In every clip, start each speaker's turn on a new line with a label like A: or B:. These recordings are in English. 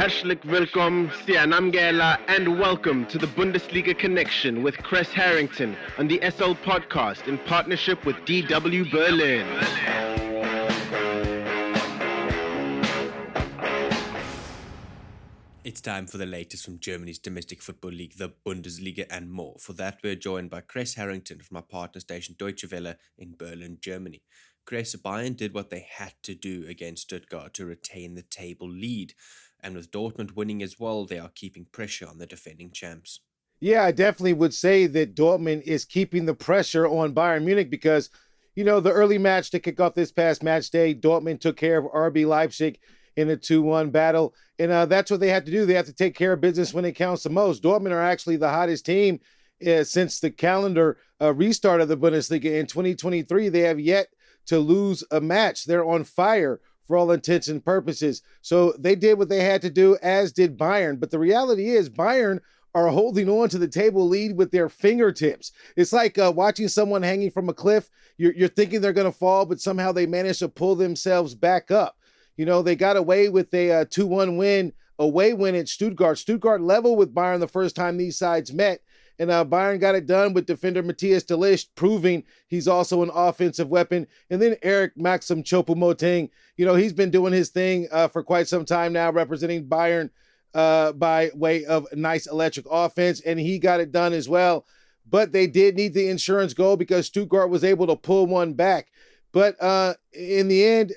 A: Herzlich willkommen, Sianamgela, and welcome to the Bundesliga Connection with Chris Harrington on the SL Podcast in partnership with DW Berlin.
B: It's time for the latest from Germany's domestic football league, the Bundesliga, and more. For that, we're joined by Chris Harrington from our partner station Deutsche Welle in Berlin, Germany. Chris, Bayern did what they had to do against Stuttgart to retain the table lead. And with Dortmund winning as well, they are keeping pressure on the defending champs.
C: Yeah, I definitely would say that Dortmund is keeping the pressure on Bayern Munich because, the early match to kick off this past match day, Dortmund took care of RB Leipzig in a 2-1 battle. And that's what they have to do. They have to take care of business when it counts the most. Dortmund are actually the hottest team since the calendar restart of the Bundesliga in 2023. They have yet to lose a match. They're on fire for all intents and purposes. So they did what they had to do, as did Bayern. But the reality is Bayern are holding on to the table lead with their fingertips. It's like watching someone hanging from a cliff. You're thinking they're going to fall, but somehow they manage to pull themselves back up. They got away with a 2-1 away win at Stuttgart. Stuttgart leveled with Bayern the first time these sides met. And Bayern got it done with defender Matthias de Ligt, proving he's also an offensive weapon. And then Eric Maxim Choupo-Moting, he's been doing his thing for quite some time now, representing Bayern by way of a nice electric offense. And he got it done as well. But they did need the insurance goal because Stuttgart was able to pull one back. But in the end,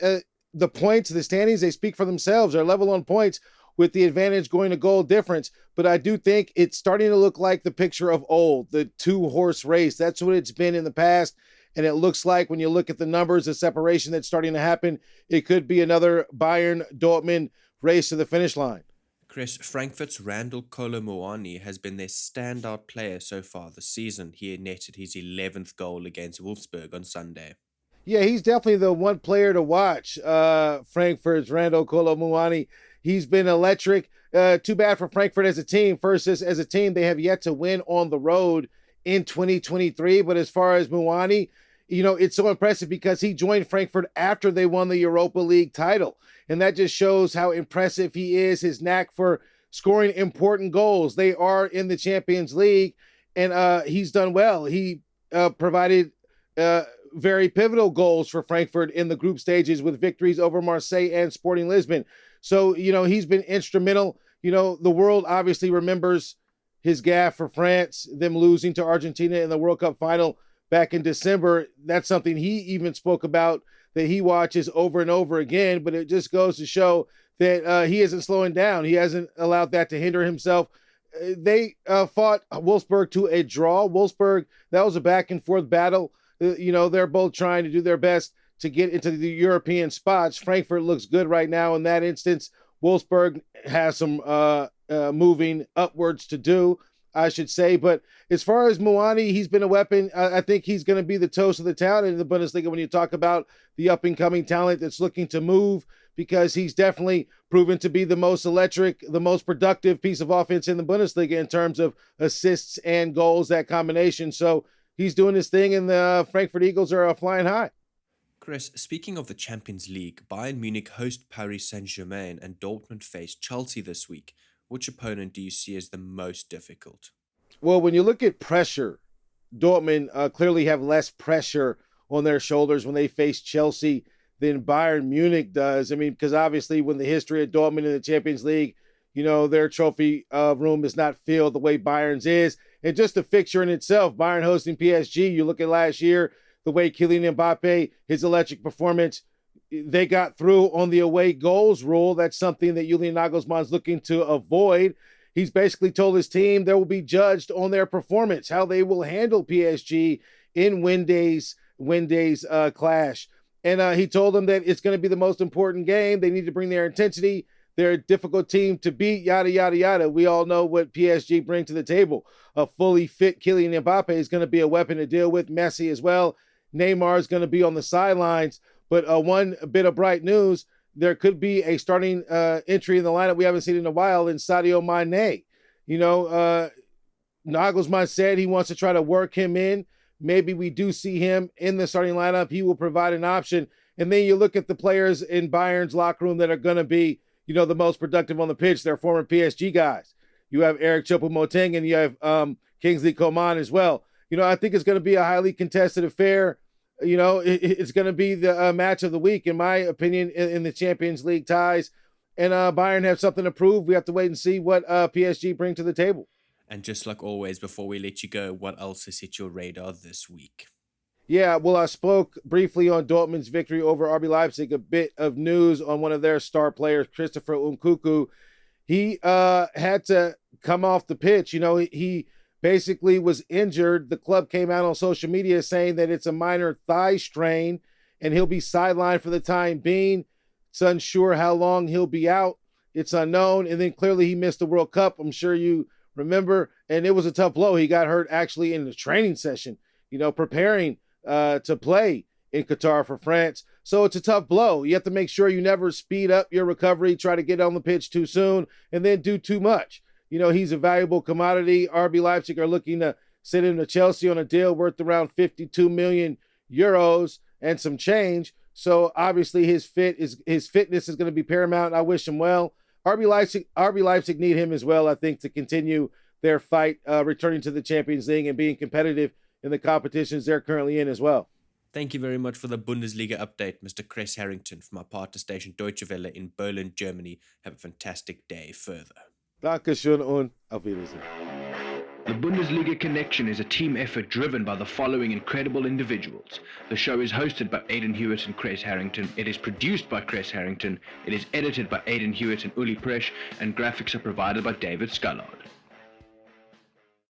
C: the points, the standings, they speak for themselves. They're level on points with the advantage going to goal difference. But I do think it's starting to look like the picture of old, the two-horse race. That's what it's been in the past. And it looks like when you look at the numbers, the separation that's starting to happen, it could be another Bayern-Dortmund race to the finish line.
B: Chris, Frankfurt's Randall Kolo Muani has been their standout player so far this season. He netted his 11th goal against Wolfsburg on Sunday.
C: Yeah, he's definitely the one player to watch, Frankfurt's Randall Kolo Muani. He's been electric. Too bad for Frankfurt as a team. First, as a team, they have yet to win on the road in 2023. But as far as Muani, it's so impressive because he joined Frankfurt after they won the Europa League title. And that just shows how impressive he is, his knack for scoring important goals. They are in the Champions League, and he's done well. He provided very pivotal goals for Frankfurt in the group stages with victories over Marseille and Sporting Lisbon. So, he's been instrumental. The world obviously remembers his gaffe for France, them losing to Argentina in the World Cup final back in December. That's something he even spoke about that he watches over and over again, but it just goes to show that he isn't slowing down. He hasn't allowed that to hinder himself. They fought Wolfsburg to a draw. Wolfsburg, that was a back and forth battle. They're both trying to do their best to get into the European spots. Frankfurt looks good right now in that instance. Wolfsburg has some moving upwards to do, I should say. But as far as Muani, he's been a weapon. I think he's going to be the toast of the town in the Bundesliga when you talk about the up-and-coming talent that's looking to move, because he's definitely proven to be the most electric, the most productive piece of offense in the Bundesliga in terms of assists and goals, that combination. So he's doing his thing, and the Frankfurt Eagles are flying high.
B: Chris, speaking of the Champions League, Bayern Munich host Paris Saint-Germain and Dortmund face Chelsea this week. Which opponent do you see as the most difficult?
C: Well, when you look at pressure, Dortmund clearly have less pressure on their shoulders when they face Chelsea than Bayern Munich does. I mean, because obviously when the history of Dortmund in the Champions League, their trophy room is not filled the way Bayern's is. And just the fixture in itself, Bayern hosting PSG, you look at last year, the way Kylian Mbappe, his electric performance, they got through on the away goals rule. That's something that Julian Nagelsmanns looking to avoid. He's basically told his team they will be judged on their performance, how they will handle PSG in Wednesday's clash. And he told them that it's going to be the most important game. They need to bring their intensity. They're a difficult team to beat, yada, yada, yada. We all know what PSG bring to the table. A fully fit Kylian Mbappe is going to be a weapon to deal with. Messi as well. Neymar is going to be on the sidelines. But one bit of bright news, there could be a starting entry in the lineup we haven't seen in a while in Sadio Mane. Nagelsmann said he wants to try to work him in. Maybe we do see him in the starting lineup. He will provide an option. And then you look at the players in Bayern's locker room that are going to be, the most productive on the pitch. They're former PSG guys. You have Eric Choupo-Moting and you have Kingsley Coman as well. I think it's going to be a highly contested affair. It's going to be the match of the week, in my opinion, in the Champions League ties. And Bayern have something to prove. We have to wait and see what PSG bring to the table.
B: And just like always, before we let you go, what else has hit your radar this week?
C: Yeah, well, I spoke briefly on Dortmund's victory over RB Leipzig. A bit of news on one of their star players, Christopher Nkunku. He had to come off the pitch. He basically was injured. The club came out on social media saying that it's a minor thigh strain and he'll be sidelined for the time being. It's unsure how long he'll be out. It's unknown. And then clearly he missed the World Cup. I'm sure you remember. And it was a tough blow. He got hurt actually in the training session, preparing to play in Qatar for France. So it's a tough blow. You have to make sure you never speed up your recovery, try to get on the pitch too soon, and then do too much. He's a valuable commodity. RB Leipzig are looking to send him to Chelsea on a deal worth around 52 million euros and some change. So obviously his fitness is going to be paramount. I wish him well. RB Leipzig need him as well, I think, to continue their fight, returning to the Champions League and being competitive in the competitions they're currently in as well.
B: Thank you very much for the Bundesliga update, Mr. Chris Harrington from our partner station Deutsche Welle in Berlin, Germany. Have a fantastic day further.
C: Dankeschön und auf Wiedersehen.
D: The Bundesliga Connection is a team effort driven by the following incredible individuals. The show is hosted by Aidan Hewitt and Chris Harrington. It is produced by Chris Harrington. It is edited by Aidan Hewitt and Uli Presch, and graphics are provided by David Scullard.